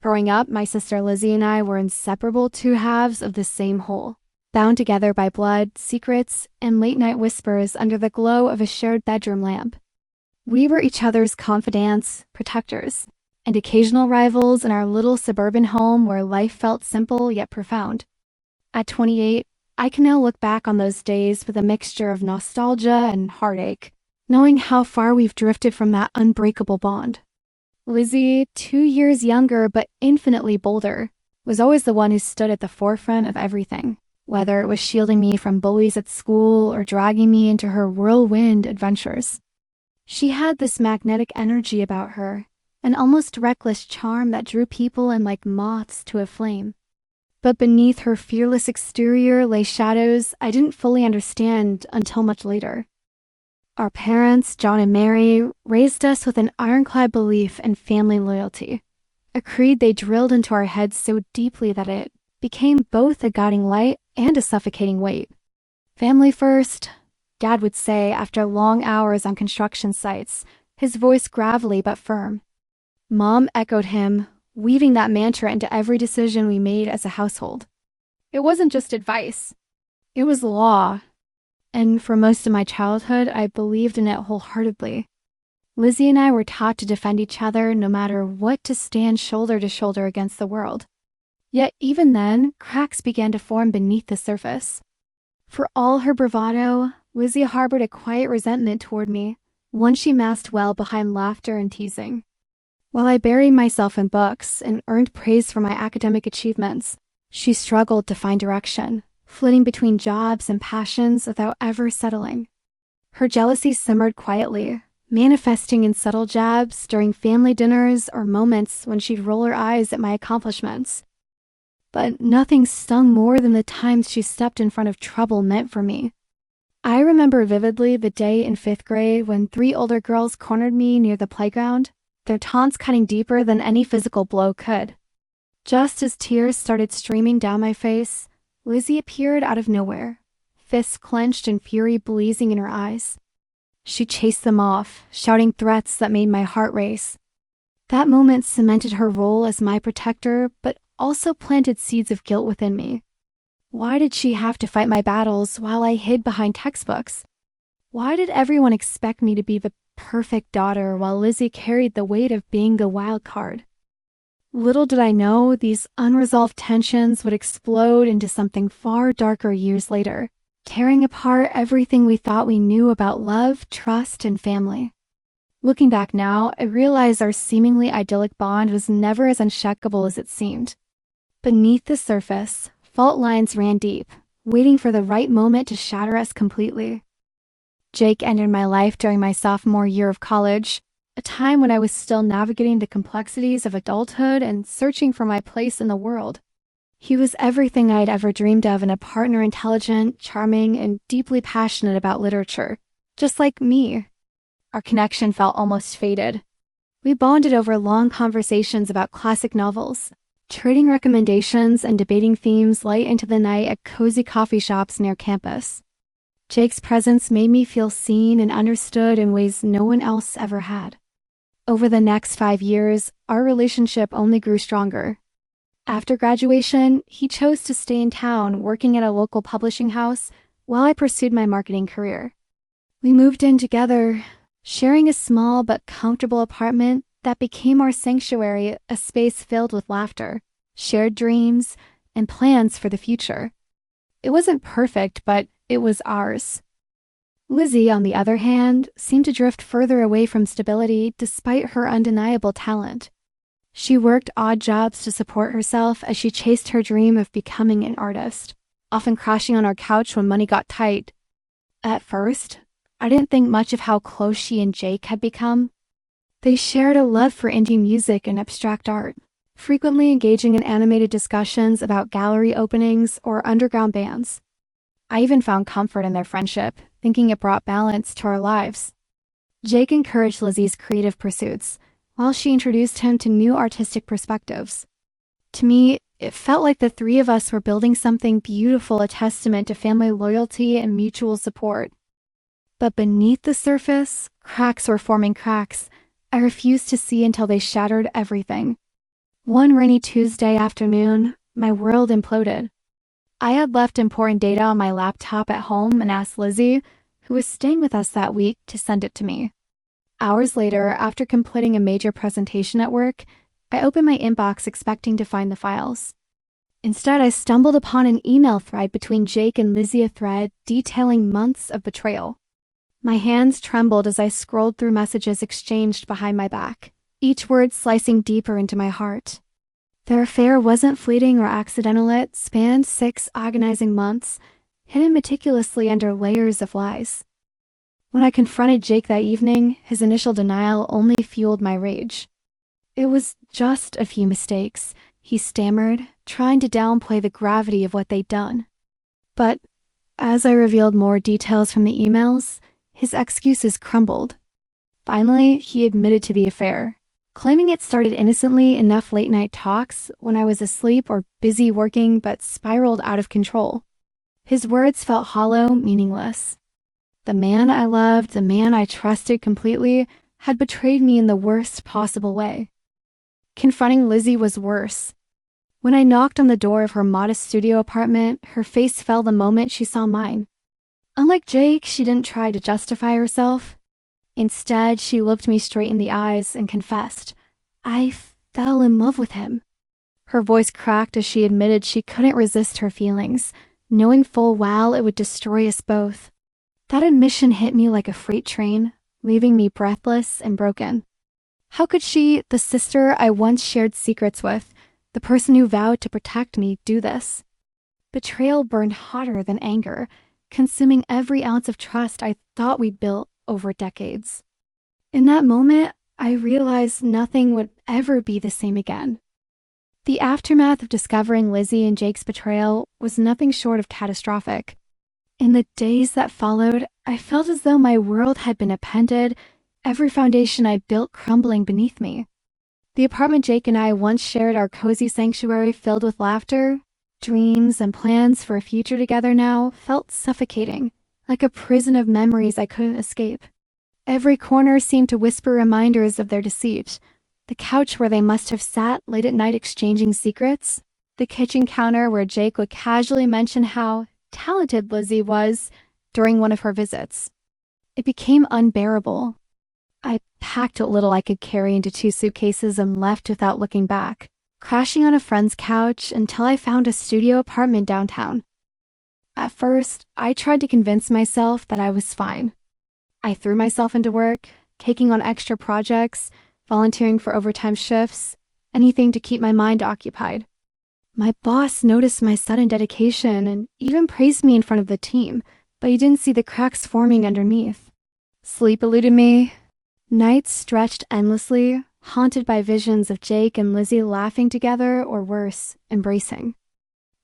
Growing up, my sister Lizzie and I were inseparable two halves of the same whole, bound together by blood, secrets, and late-night whispers under the glow of a shared bedroom lamp. We were each other's confidants, protectors, and occasional rivals in our little suburban home where life felt simple yet profound. At 28, I can now look back on those days with a mixture of nostalgia and heartache, knowing how far we've drifted from that unbreakable bond. Lizzie, 2 years younger but infinitely bolder, was always the one who stood at the forefront of everything, whether it was shielding me from bullies at school or dragging me into her whirlwind adventures. She had this magnetic energy about her, an almost reckless charm that drew people in like moths to a flame. But beneath her fearless exterior lay shadows I didn't fully understand until much later. Our parents, John and Mary, raised us with an ironclad belief in family loyalty, a creed they drilled into our heads so deeply that it became both a guiding light and a suffocating weight. Family first, Dad would say after long hours on construction sites, his voice gravelly but firm. Mom echoed him, weaving that mantra into every decision we made as a household. It wasn't just advice. It was law. And for most of my childhood, I believed in it wholeheartedly. Lizzie and I were taught to defend each other no matter what, to stand shoulder to shoulder against the world. Yet even then, cracks began to form beneath the surface. For all her bravado, Lizzie harbored a quiet resentment toward me, one she masked well behind laughter and teasing. While I buried myself in books and earned praise for my academic achievements, she struggled to find direction, flitting between jobs and passions without ever settling. Her jealousy simmered quietly, manifesting in subtle jabs during family dinners or moments when she'd roll her eyes at my accomplishments. But nothing stung more than the times she stepped in front of trouble meant for me. I remember vividly the day in 5th grade when 3 older girls cornered me near the playground, their taunts cutting deeper than any physical blow could. Just as tears started streaming down my face, Lizzie appeared out of nowhere, fists clenched and fury blazing in her eyes. She chased them off, shouting threats that made my heart race. That moment cemented her role as my protector, but also planted seeds of guilt within me. Why did she have to fight my battles while I hid behind textbooks? Why did everyone expect me to be the perfect daughter while Lizzie carried the weight of being the wild card? Little did I know these unresolved tensions would explode into something far darker years later, tearing apart everything we thought we knew about love, trust, and family. Looking back now, I realize our seemingly idyllic bond was never as unshakable as it seemed. Beneath the surface, fault lines ran deep, waiting for the right moment to shatter us completely. Jake entered my life during my sophomore year of college, a time when I was still navigating the complexities of adulthood and searching for my place in the world. He was everything I'd ever dreamed of in a partner, intelligent, charming, and deeply passionate about literature, just like me. Our connection felt almost fated. We bonded over long conversations about classic novels, trading recommendations and debating themes late into the night at cozy coffee shops near campus. Jake's presence made me feel seen and understood in ways no one else ever had. Over the next 5 years, our relationship only grew stronger. After graduation, he chose to stay in town working at a local publishing house while I pursued my marketing career. We moved in together, sharing a small but comfortable apartment that became our sanctuary, a space filled with laughter, shared dreams, and plans for the future. It wasn't perfect, but it was ours. Lizzie, on the other hand, seemed to drift further away from stability despite her undeniable talent. She worked odd jobs to support herself as she chased her dream of becoming an artist, often crashing on our couch when money got tight. At first, I didn't think much of how close she and Jake had become. They shared a love for indie music and abstract art, frequently engaging in animated discussions about gallery openings or underground bands. I even found comfort in their friendship, thinking it brought balance to our lives. Jake encouraged Lizzie's creative pursuits, while she introduced him to new artistic perspectives. To me, it felt like the 3 of us were building something beautiful, a testament to family loyalty and mutual support. But beneath the surface, cracks were forming cracks I refused to see until they shattered everything. One rainy Tuesday afternoon, my world imploded. I had left important data on my laptop at home and asked Lizzie, who was staying with us that week, to send it to me. Hours later, after completing a major presentation at work, I opened my inbox expecting to find the files. Instead, I stumbled upon an email thread between Jake and Lizzie, a thread detailing months of betrayal. My hands trembled as I scrolled through messages exchanged behind my back, each word slicing deeper into my heart. Their affair wasn't fleeting or accidental. It spanned 6 agonizing months, hidden meticulously under layers of lies. When I confronted Jake that evening, his initial denial only fueled my rage. It was just a few mistakes, he stammered, trying to downplay the gravity of what they'd done. But as I revealed more details from the emails, his excuses crumbled. Finally, he admitted to the affair, claiming it started innocently enough late-night talks when I was asleep or busy working but spiraled out of control. His words felt hollow, meaningless. The man I loved, the man I trusted completely, had betrayed me in the worst possible way. Confronting Lizzie was worse. When I knocked on the door of her modest studio apartment, her face fell the moment she saw mine. Unlike Jake, she didn't try to justify herself. Instead, she looked me straight in the eyes and confessed, "I fell in love with him." Her voice cracked as she admitted she couldn't resist her feelings, knowing full well it would destroy us both. That admission hit me like a freight train, leaving me breathless and broken. How could she, the sister I once shared secrets with, the person who vowed to protect me, do this? Betrayal burned hotter than anger, consuming every ounce of trust I thought we'd built over decades. In that moment, I realized nothing would ever be the same again. The aftermath of discovering Lizzie and Jake's betrayal was nothing short of catastrophic. In the days that followed, I felt as though my world had been upended, every foundation I built crumbling beneath me. The apartment Jake and I once shared, our cozy sanctuary filled with laughter, dreams, and plans for a future together now, felt suffocating, like a prison of memories I couldn't escape. Every corner seemed to whisper reminders of their deceit. The couch where they must have sat late at night exchanging secrets, the kitchen counter where Jake would casually mention how talented Lizzie was during one of her visits. It became unbearable. I packed what little I could carry into 2 suitcases and left without looking back, crashing on a friend's couch until I found a studio apartment downtown. At first, I tried to convince myself that I was fine. I threw myself into work, taking on extra projects, volunteering for overtime shifts, anything to keep my mind occupied. My boss noticed my sudden dedication and even praised me in front of the team, but he didn't see the cracks forming underneath. Sleep eluded me. Nights stretched endlessly, haunted by visions of Jake and Lizzie laughing together or worse, embracing.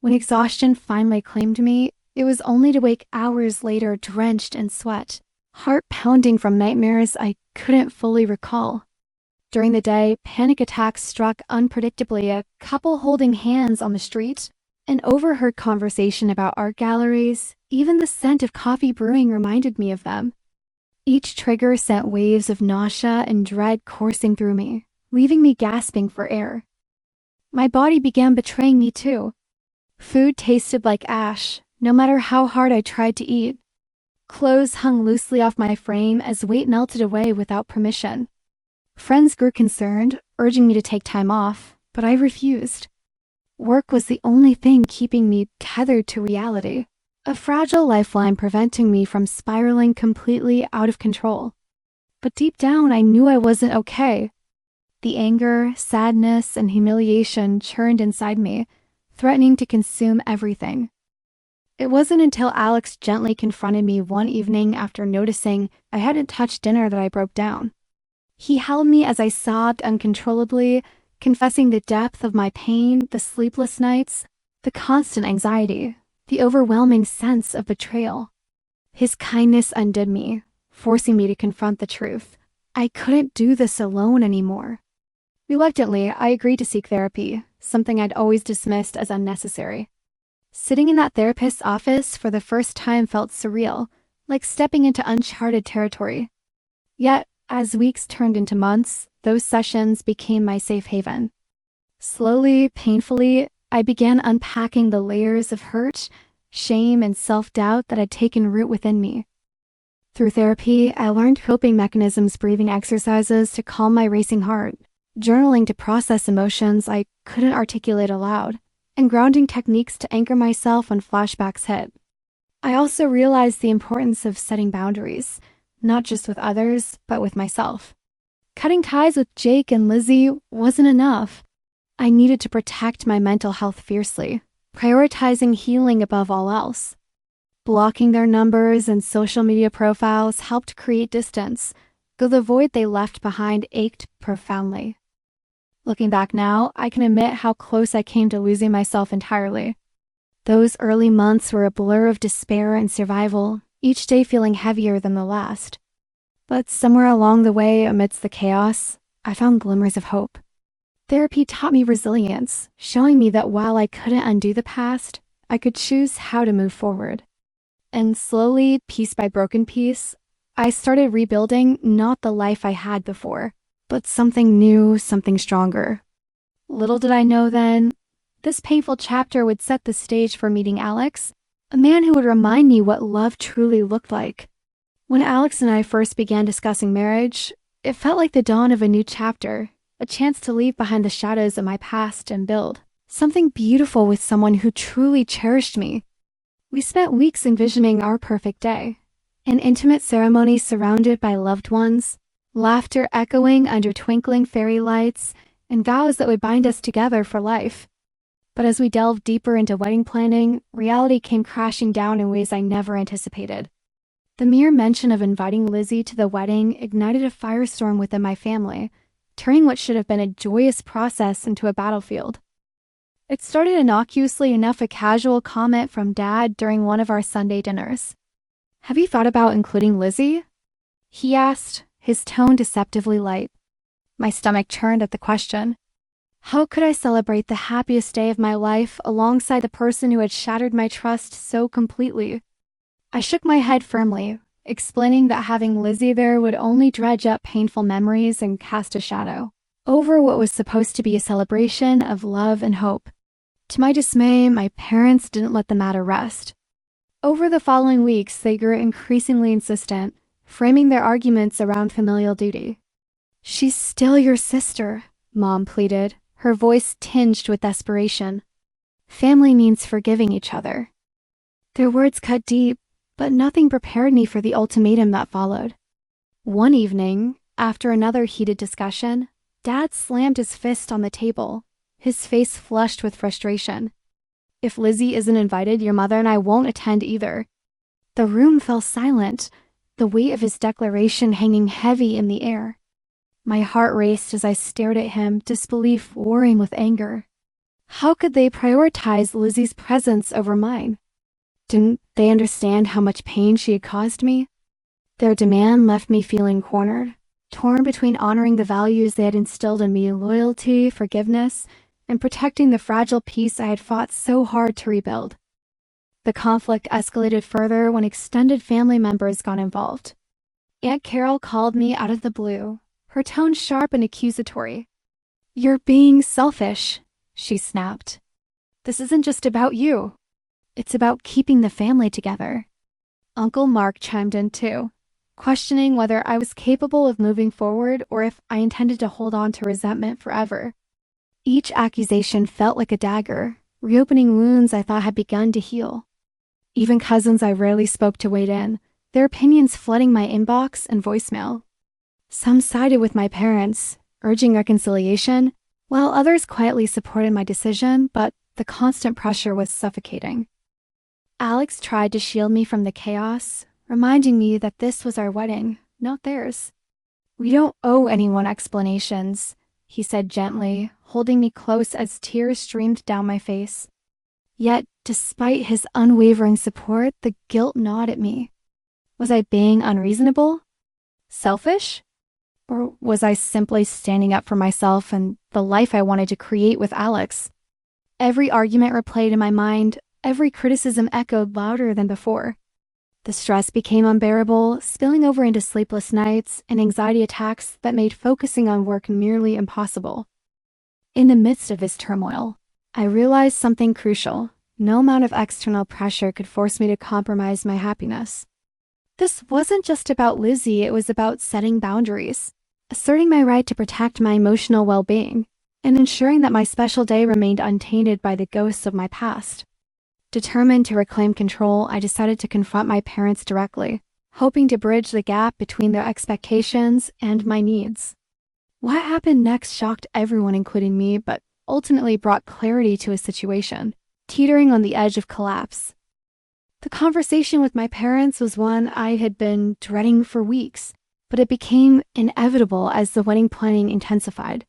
When exhaustion finally claimed me, it was only to wake hours later drenched in sweat, heart pounding from nightmares I couldn't fully recall. During the day, panic attacks struck unpredictably, a couple holding hands on the street, an overheard conversation about art galleries, even the scent of coffee brewing reminded me of them. Each trigger sent waves of nausea and dread coursing through me, leaving me gasping for air. My body began betraying me too. Food tasted like ash, no matter how hard I tried to eat. Clothes hung loosely off my frame as weight melted away without permission. Friends grew concerned, urging me to take time off, but I refused. Work was the only thing keeping me tethered to reality, a fragile lifeline preventing me from spiraling completely out of control. But deep down, I knew I wasn't okay. The anger, sadness, and humiliation churned inside me, threatening to consume everything. It wasn't until Alex gently confronted me one evening after noticing I hadn't touched dinner that I broke down. He held me as I sobbed uncontrollably, confessing the depth of my pain, the sleepless nights, the constant anxiety, the overwhelming sense of betrayal. His kindness undid me, forcing me to confront the truth. I couldn't do this alone anymore. Reluctantly, I agreed to seek therapy, something I'd always dismissed as unnecessary. Sitting in that therapist's office for the first time felt surreal, like stepping into uncharted territory. Yet, as weeks turned into months, those sessions became my safe haven. Slowly, painfully, I began unpacking the layers of hurt, shame, and self-doubt that had taken root within me. Through therapy, I learned coping mechanisms, breathing exercises to calm my racing heart, journaling to process emotions I couldn't articulate aloud, and grounding techniques to anchor myself when flashbacks hit. I also realized the importance of setting boundaries, not just with others, but with myself. Cutting ties with Jake and Lizzie wasn't enough. I needed to protect my mental health fiercely, prioritizing healing above all else. Blocking their numbers and social media profiles helped create distance, though the void they left behind ached profoundly. Looking back now, I can admit how close I came to losing myself entirely. Those early months were a blur of despair and survival, each day feeling heavier than the last. But somewhere along the way, amidst the chaos, I found glimmers of hope. Therapy taught me resilience, showing me that while I couldn't undo the past, I could choose how to move forward. And slowly, piece by broken piece, I started rebuilding not the life I had before, but something new, something stronger. Little did I know then, this painful chapter would set the stage for meeting Alex, a man who would remind me what love truly looked like. When Alex and I first began discussing marriage, it felt like the dawn of a new chapter, a chance to leave behind the shadows of my past and build something beautiful with someone who truly cherished me. We spent weeks envisioning our perfect day, an intimate ceremony surrounded by loved ones, laughter echoing under twinkling fairy lights, and vows that would bind us together for life. But as we delved deeper into wedding planning, reality came crashing down in ways I never anticipated. The mere mention of inviting Lizzie to the wedding ignited a firestorm within my family, turning what should have been a joyous process into a battlefield. It started innocuously enough, a casual comment from Dad during one of our Sunday dinners. "Have you thought about including Lizzie?" he asked, his tone deceptively light. My stomach churned at the question. How could I celebrate the happiest day of my life alongside the person who had shattered my trust so completely? I shook my head firmly, explaining that having Lizzie there would only dredge up painful memories and cast a shadow over what was supposed to be a celebration of love and hope. To my dismay, my parents didn't let the matter rest. Over the following weeks, they grew increasingly insistent, framing their arguments around familial duty. "She's still your sister," Mom pleaded, her voice tinged with desperation. "Family means forgiving each other." Their words cut deep, but nothing prepared me for the ultimatum that followed. One evening, after another heated discussion, Dad slammed his fist on the table, his face flushed with frustration. "If Lizzie isn't invited, your mother and I won't attend either." The room fell silent, the weight of his declaration hanging heavy in the air. My heart raced as I stared at him, disbelief warring with anger. How could they prioritize Lizzie's presence over mine? Didn't they understand how much pain she had caused me? Their demand left me feeling cornered, torn between honoring the values they had instilled in me, loyalty, forgiveness, and protecting the fragile peace I had fought so hard to rebuild. The conflict escalated further when extended family members got involved. Aunt Carol called me out of the blue, her tone sharp and accusatory. "You're being selfish," she snapped. "This isn't just about you. It's about keeping the family together." Uncle Mark chimed in too, questioning whether I was capable of moving forward or if I intended to hold on to resentment forever. Each accusation felt like a dagger, reopening wounds I thought had begun to heal. Even cousins I rarely spoke to weighed in, their opinions flooding my inbox and voicemail. Some sided with my parents, urging reconciliation, while others quietly supported my decision, but the constant pressure was suffocating. Alex tried to shield me from the chaos, reminding me that this was our wedding, not theirs. "We don't owe anyone explanations," he said gently, holding me close as tears streamed down my face. Yet, despite his unwavering support, the guilt gnawed at me. Was I being unreasonable? Selfish? Or was I simply standing up for myself and the life I wanted to create with Alex? Every argument replayed in my mind, every criticism echoed louder than before. The stress became unbearable, spilling over into sleepless nights and anxiety attacks that made focusing on work nearly impossible. In the midst of this turmoil, I realized something crucial. No amount of external pressure could force me to compromise my happiness. This wasn't just about Lizzie, it was about setting boundaries, asserting my right to protect my emotional well-being, and ensuring that my special day remained untainted by the ghosts of my past. Determined to reclaim control, I decided to confront my parents directly, hoping to bridge the gap between their expectations and my needs. What happened next shocked everyone, including me, but ultimately brought clarity to a situation, teetering on the edge of collapse. The conversation with my parents was one I had been dreading for weeks, but it became inevitable as the wedding planning intensified.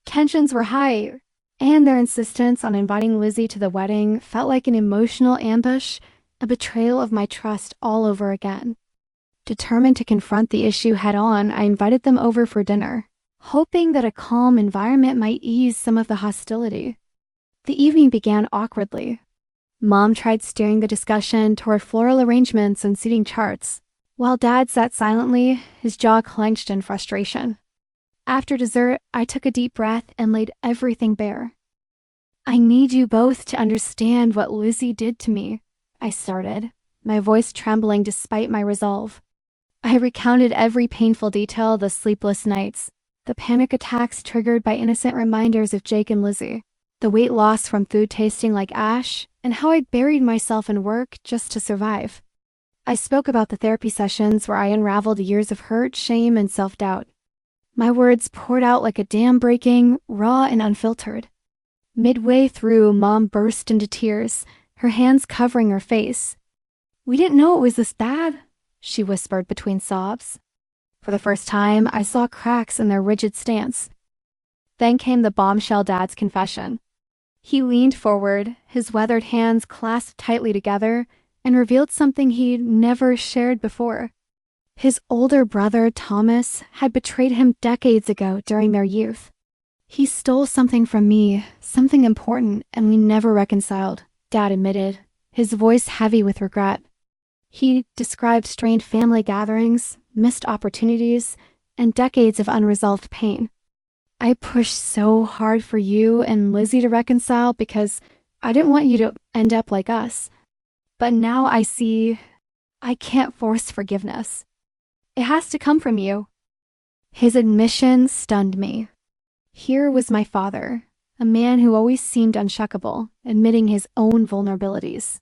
Tensions were high, and their insistence on inviting Lizzie to the wedding felt like an emotional ambush, a betrayal of my trust all over again. Determined to confront the issue head-on, I invited them over for dinner, hoping that a calm environment might ease some of the hostility. The evening began awkwardly. Mom tried steering the discussion toward floral arrangements and seating charts, while Dad sat silently, his jaw clenched in frustration. After dessert, I took a deep breath and laid everything bare. "I need you both to understand what Lizzie did to me," I started, my voice trembling despite my resolve. I recounted every painful detail: the sleepless nights, the panic attacks triggered by innocent reminders of Jake and Lizzie, the weight loss from food tasting like ash, and how I'd buried myself in work just to survive. I spoke about the therapy sessions where I unraveled years of hurt, shame, and self-doubt. My words poured out like a dam breaking, raw and unfiltered. Midway through, Mom burst into tears, her hands covering her face. "We didn't know it was this bad," she whispered between sobs. For the first time, I saw cracks in their rigid stance. Then came the bombshell Dad's confession. He leaned forward, his weathered hands clasped tightly together, and revealed something he'd never shared before. His older brother, Thomas, had betrayed him decades ago during their youth. "He stole something from me, something important, and we never reconciled," Dad admitted, his voice heavy with regret. He described strained family gatherings, missed opportunities, and decades of unresolved pain. "I pushed so hard for you and Lizzie to reconcile because I didn't want you to end up like us. But now I see I can't force forgiveness. It has to come from you." His admission stunned me. Here was my father, a man who always seemed unshuckable, admitting his own vulnerabilities.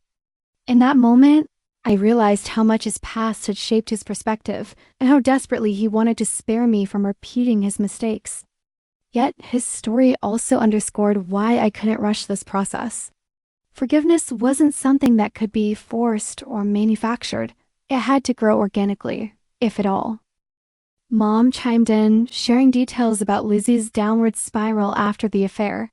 In that moment, I realized how much his past had shaped his perspective and how desperately he wanted to spare me from repeating his mistakes. Yet his story also underscored why I couldn't rush this process. Forgiveness wasn't something that could be forced or manufactured. It had to grow organically, if at all. Mom chimed in, sharing details about Lizzie's downward spiral after the affair.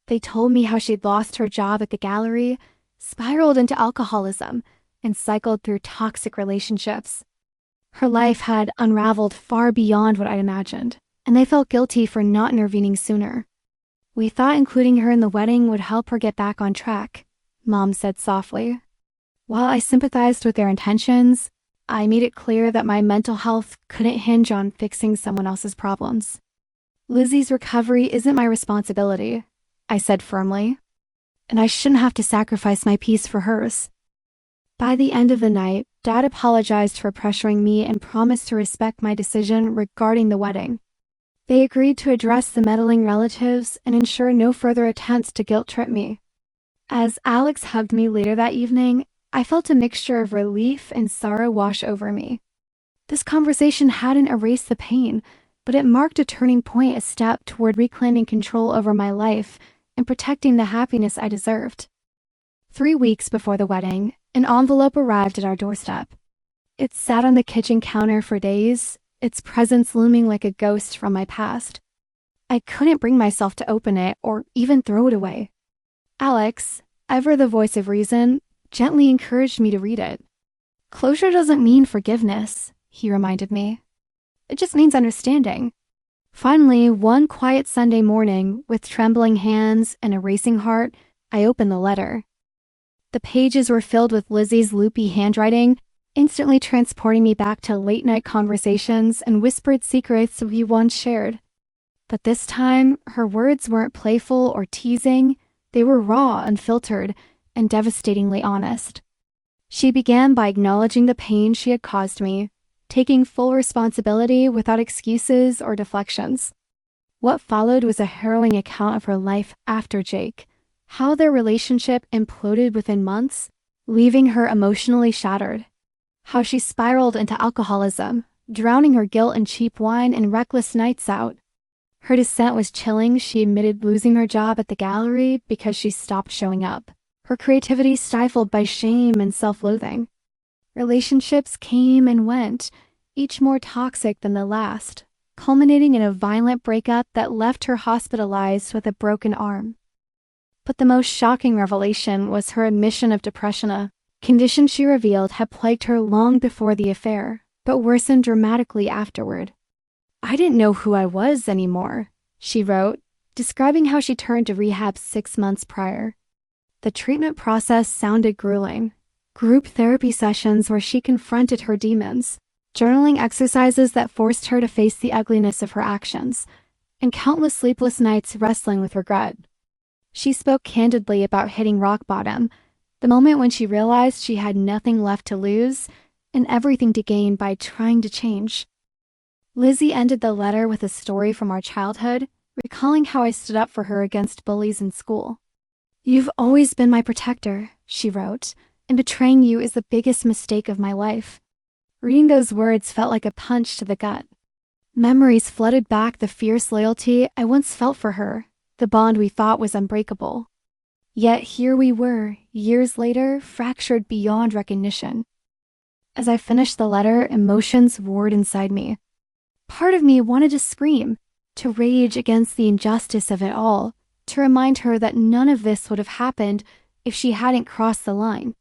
They told me how she'd lost her job at the gallery, spiraled into alcoholism, and cycled through toxic relationships. Her life had unraveled far beyond what I'd imagined, and they felt guilty for not intervening sooner. "We thought including her in the wedding would help her get back on track," Mom said softly. While I sympathized with their intentions, I made it clear that my mental health couldn't hinge on fixing someone else's problems. "Lizzie's recovery isn't my responsibility," I said firmly, "and I shouldn't have to sacrifice my peace for hers." By the end of the night, Dad apologized for pressuring me and promised to respect my decision regarding the wedding. They agreed to address the meddling relatives and ensure no further attempts to guilt-trip me. As Alex hugged me later that evening, I felt a mixture of relief and sorrow wash over me. This conversation hadn't erased the pain, but it marked a turning point, a step toward reclaiming control over my life and protecting the happiness I deserved. 3 weeks before the wedding, an envelope arrived at our doorstep. It sat on the kitchen counter for days, its presence looming like a ghost from my past. I couldn't bring myself to open it or even throw it away. Alex, ever the voice of reason, gently encouraged me to read it. "Closure doesn't mean forgiveness," he reminded me. "It just means understanding." Finally, one quiet Sunday morning, with trembling hands and a racing heart, I opened the letter. The pages were filled with Lizzie's loopy handwriting, instantly transporting me back to late-night conversations and whispered secrets we once shared. But this time, her words weren't playful or teasing. They were raw, unfiltered, and devastatingly honest. She began by acknowledging the pain she had caused me, taking full responsibility without excuses or deflections. What followed was a harrowing account of her life after Jake, how their relationship imploded within months, leaving her emotionally shattered. How she spiraled into alcoholism, drowning her guilt in cheap wine and reckless nights out. Her descent was chilling. She admitted losing her job at the gallery because she stopped showing up. Her creativity stifled by shame and self-loathing. Relationships came and went, each more toxic than the last, culminating in a violent breakup that left her hospitalized with a broken arm. But the most shocking revelation was her admission of depression, a condition she revealed had plagued her long before the affair, but worsened dramatically afterward. "I didn't know who I was anymore," she wrote, describing how she turned to rehab 6 months prior. The treatment process sounded grueling. Group therapy sessions where she confronted her demons, journaling exercises that forced her to face the ugliness of her actions, and countless sleepless nights wrestling with regret. She spoke candidly about hitting rock bottom, the moment when she realized she had nothing left to lose and everything to gain by trying to change. Lizzie ended the letter with a story from our childhood, recalling how I stood up for her against bullies in school. "You've always been my protector," she wrote, "and betraying you is the biggest mistake of my life." Reading those words felt like a punch to the gut. Memories flooded back the fierce loyalty I once felt for her, the bond we thought was unbreakable. Yet here we were, years later, fractured beyond recognition. As I finished the letter, emotions roared inside me. Part of me wanted to scream, to rage against the injustice of it all, to remind her that none of this would have happened if she hadn't crossed the line.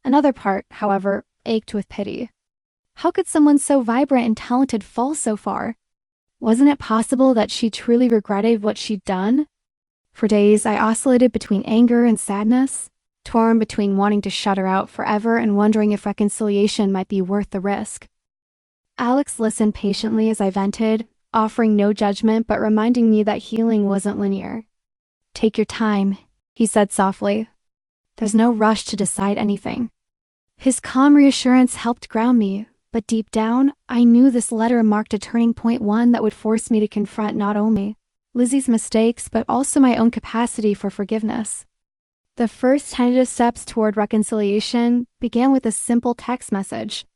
Another part, however, ached with pity. How could someone so vibrant and talented fall so far? Wasn't it possible that she truly regretted what she'd done? For days, I oscillated between anger and sadness, torn between wanting to shut her out forever and wondering if reconciliation might be worth the risk. Alex listened patiently as I vented, offering no judgment but reminding me that healing wasn't linear. "Take your time," he said softly. "There's no rush to decide anything." His calm reassurance helped ground me, but deep down, I knew this letter marked a turning point, one that would force me to confront not only Lizzie's mistakes but also my own capacity for forgiveness. The first tentative steps toward reconciliation began with a simple text message.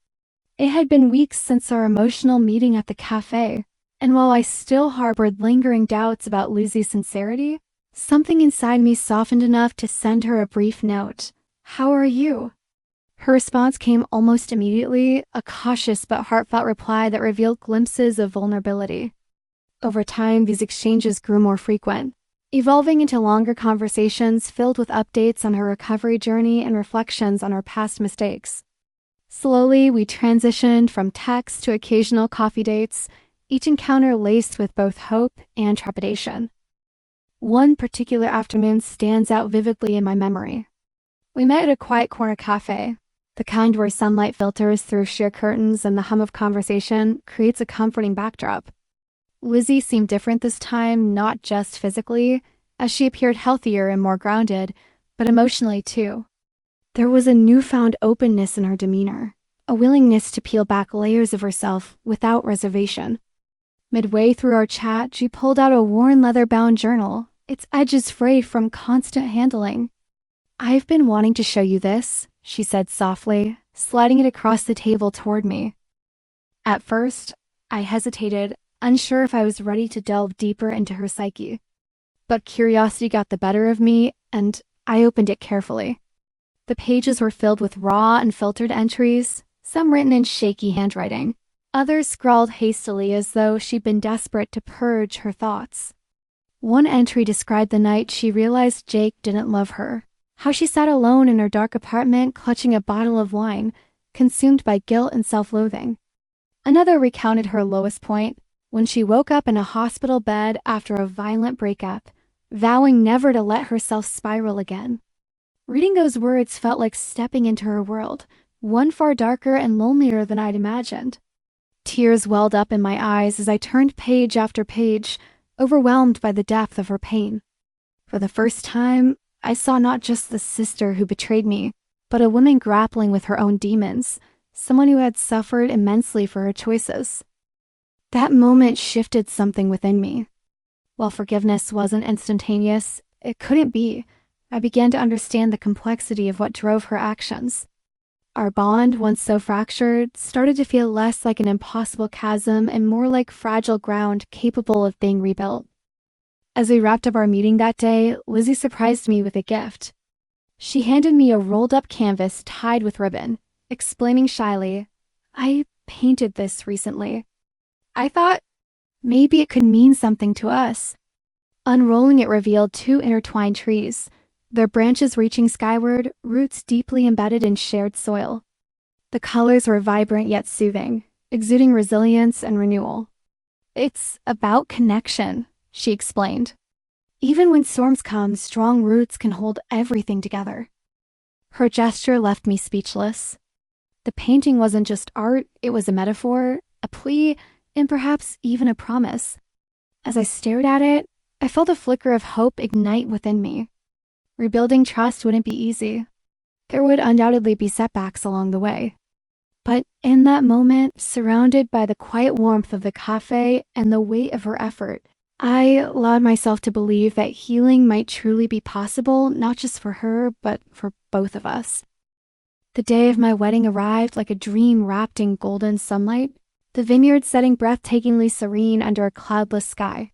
It had been weeks since our emotional meeting at the cafe, and while I still harbored lingering doubts about Lizzie's sincerity, something inside me softened enough to send her a brief note. "How are you?" Her response came almost immediately, a cautious but heartfelt reply that revealed glimpses of vulnerability. Over time, these exchanges grew more frequent, evolving into longer conversations filled with updates on her recovery journey and reflections on her past mistakes. Slowly, we transitioned from text to occasional coffee dates, each encounter laced with both hope and trepidation. One particular afternoon stands out vividly in my memory. We met at a quiet corner cafe, the kind where sunlight filters through sheer curtains and the hum of conversation creates a comforting backdrop. Lizzie seemed different this time, not just physically, as she appeared healthier and more grounded, but emotionally too. There was a newfound openness in her demeanor, a willingness to peel back layers of herself without reservation. Midway through our chat, she pulled out a worn leather-bound journal, its edges frayed from constant handling. "I've been wanting to show you this," she said softly, sliding it across the table toward me. At first, I hesitated, unsure if I was ready to delve deeper into her psyche. But curiosity got the better of me, and I opened it carefully. The pages were filled with raw, unfiltered entries, some written in shaky handwriting, others scrawled hastily as though she'd been desperate to purge her thoughts. One entry described the night she realized Jake didn't love her, how she sat alone in her dark apartment clutching a bottle of wine, consumed by guilt and self-loathing. Another recounted her lowest point, when she woke up in a hospital bed after a violent breakup, vowing never to let herself spiral again. Reading those words felt like stepping into her world, one far darker and lonelier than I'd imagined. Tears welled up in my eyes as I turned page after page, overwhelmed by the depth of her pain. For the first time, I saw not just the sister who betrayed me, but a woman grappling with her own demons, someone who had suffered immensely for her choices. That moment shifted something within me. While forgiveness wasn't instantaneous, it couldn't be. I began to understand the complexity of what drove her actions. Our bond, once so fractured, started to feel less like an impossible chasm and more like fragile ground capable of being rebuilt. As we wrapped up our meeting that day, Lizzie surprised me with a gift. She handed me a rolled-up canvas tied with ribbon, explaining shyly, "I painted this recently. I thought maybe it could mean something to us." Unrolling it revealed two intertwined trees, their branches reaching skyward, roots deeply embedded in shared soil. The colors were vibrant yet soothing, exuding resilience and renewal. "It's about connection," she explained. "Even when storms come, strong roots can hold everything together." Her gesture left me speechless. The painting wasn't just art, it was a metaphor, a plea, and perhaps even a promise. As I stared at it, I felt a flicker of hope ignite within me. Rebuilding trust wouldn't be easy. There would undoubtedly be setbacks along the way. But in that moment, surrounded by the quiet warmth of the cafe and the weight of her effort, I allowed myself to believe that healing might truly be possible, not just for her, but for both of us. The day of my wedding arrived like a dream wrapped in golden sunlight, the vineyard setting breathtakingly serene under a cloudless sky.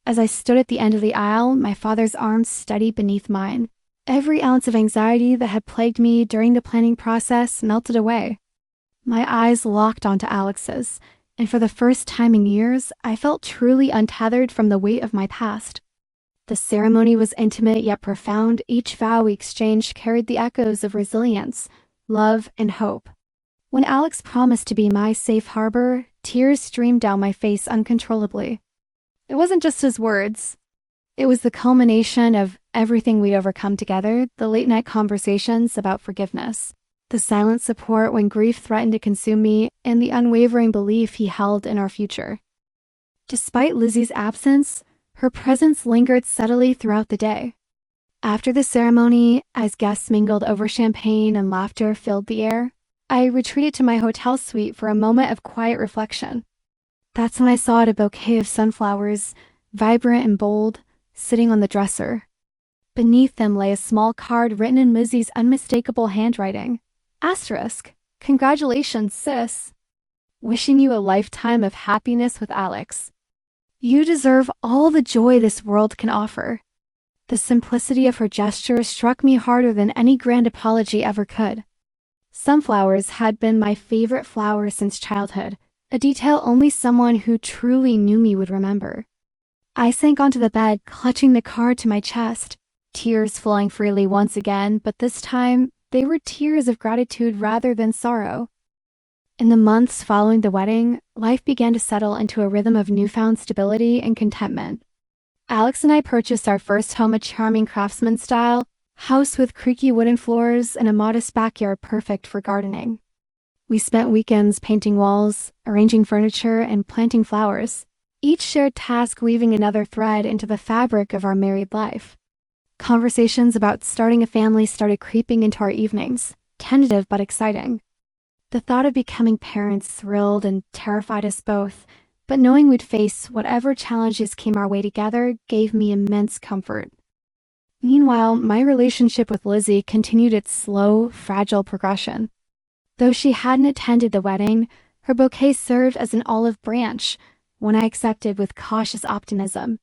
As I stood at the end of the aisle, my father's arms steady beneath mine, every ounce of anxiety that had plagued me during the planning process melted away. My eyes locked onto Alex's, and for the first time in years, I felt truly untethered from the weight of my past. The ceremony was intimate yet profound. Each vow we exchanged carried the echoes of resilience, love, and hope. When Alex promised to be my safe harbor, tears streamed down my face uncontrollably. It wasn't just his words. It was the culmination of everything we'd overcome together, the late-night conversations about forgiveness, the silent support when grief threatened to consume me, and the unwavering belief he held in our future. Despite Lizzie's absence, her presence lingered subtly throughout the day. After the ceremony, as guests mingled over champagne and laughter filled the air, I retreated to my hotel suite for a moment of quiet reflection. That's when I saw a bouquet of sunflowers, vibrant and bold, sitting on the dresser. Beneath them lay a small card written in Lizzie's unmistakable handwriting. Asterisk, "Congratulations, sis. Wishing you a lifetime of happiness with Alex. You deserve all the joy this world can offer." The simplicity of her gesture struck me harder than any grand apology ever could. Sunflowers had been my favorite flower since childhood, a detail only someone who truly knew me would remember. I sank onto the bed, clutching the card to my chest, tears flowing freely once again, but this time they were tears of gratitude rather than sorrow. In the months following the wedding, life began to settle into a rhythm of newfound stability and contentment. Alex and I purchased our first home, a charming craftsman-style house with creaky wooden floors and a modest backyard perfect for gardening. We spent weekends painting walls, arranging furniture, and planting flowers, each shared task weaving another thread into the fabric of our married life. Conversations about starting a family started creeping into our evenings, tentative but exciting. The thought of becoming parents thrilled and terrified us both, but knowing we'd face whatever challenges came our way together gave me immense comfort. Meanwhile, my relationship with Lizzie continued its slow, fragile progression. Though she hadn't attended the wedding, her bouquet served as an olive branch, one I accepted with cautious optimism.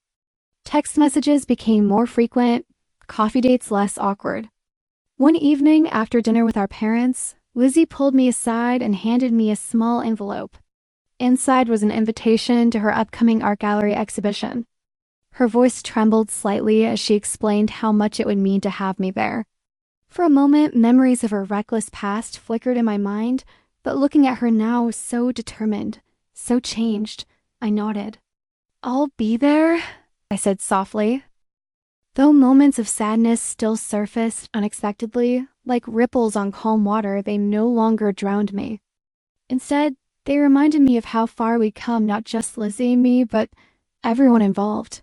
Text messages became more frequent, coffee dates less awkward. One evening after dinner with our parents, Lizzie pulled me aside and handed me a small envelope. Inside was an invitation to her upcoming art gallery exhibition. Her voice trembled slightly as she explained how much it would mean to have me there. For a moment, memories of her reckless past flickered in my mind, but looking at her now so determined, so changed, I nodded. "I'll be there," I said softly. Though moments of sadness still surfaced unexpectedly, like ripples on calm water, they no longer drowned me. Instead, they reminded me of how far we'd come, not just Lizzie and me, but everyone involved.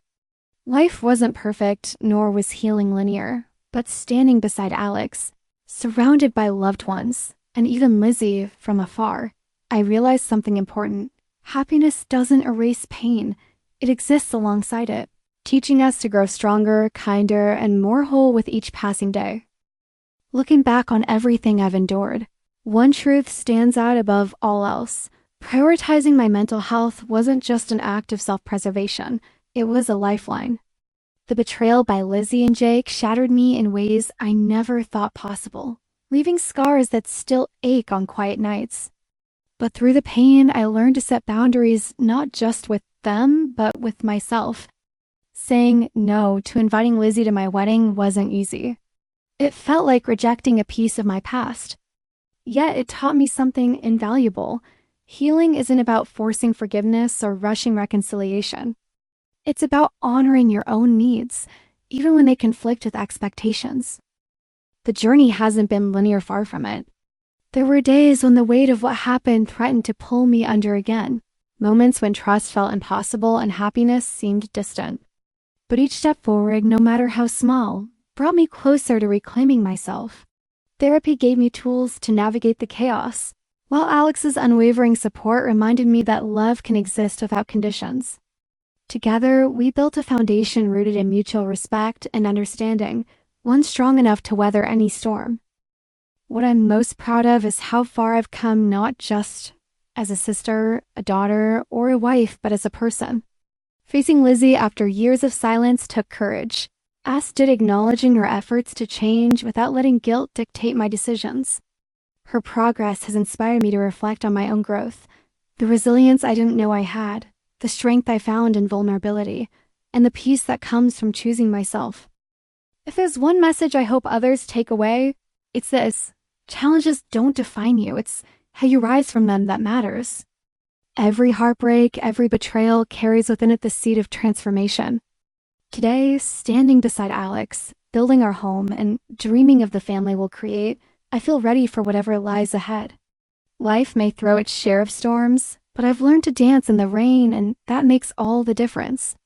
Life wasn't perfect, nor was healing linear, but standing beside Alex, surrounded by loved ones, and even Lizzie from afar, I realized something important. Happiness doesn't erase pain. It exists alongside it, teaching us to grow stronger, kinder, and more whole with each passing day. Looking back on everything I've endured, one truth stands out above all else. Prioritizing my mental health wasn't just an act of self-preservation, it was a lifeline. The betrayal by Lizzie and Jake shattered me in ways I never thought possible, leaving scars that still ache on quiet nights. But through the pain, I learned to set boundaries not just with them, but with myself. Saying no to inviting Lizzie to my wedding wasn't easy. It felt like rejecting a piece of my past. Yet it taught me something invaluable. Healing isn't about forcing forgiveness or rushing reconciliation. It's about honoring your own needs, even when they conflict with expectations. The journey hasn't been linear, far from it. There were days when the weight of what happened threatened to pull me under again, moments when trust felt impossible and happiness seemed distant. But each step forward, no matter how small, brought me closer to reclaiming myself. Therapy gave me tools to navigate the chaos, while Alex's unwavering support reminded me that love can exist without conditions. Together, we built a foundation rooted in mutual respect and understanding, one strong enough to weather any storm. What I'm most proud of is how far I've come, not just as a sister, a daughter, or a wife, but as a person. Facing Lizzie after years of silence took courage, as did acknowledging her efforts to change without letting guilt dictate my decisions. Her progress has inspired me to reflect on my own growth, the resilience I didn't know I had, the strength I found in vulnerability, and the peace that comes from choosing myself. If there's one message I hope others take away, it's this: challenges don't define you, it's how you rise from them that matters. Every heartbreak, every betrayal carries within it the seed of transformation. Today, standing beside Alex, building our home, and dreaming of the family we'll create, I feel ready for whatever lies ahead. Life may throw its share of storms, but I've learned to dance in the rain, and that makes all the difference.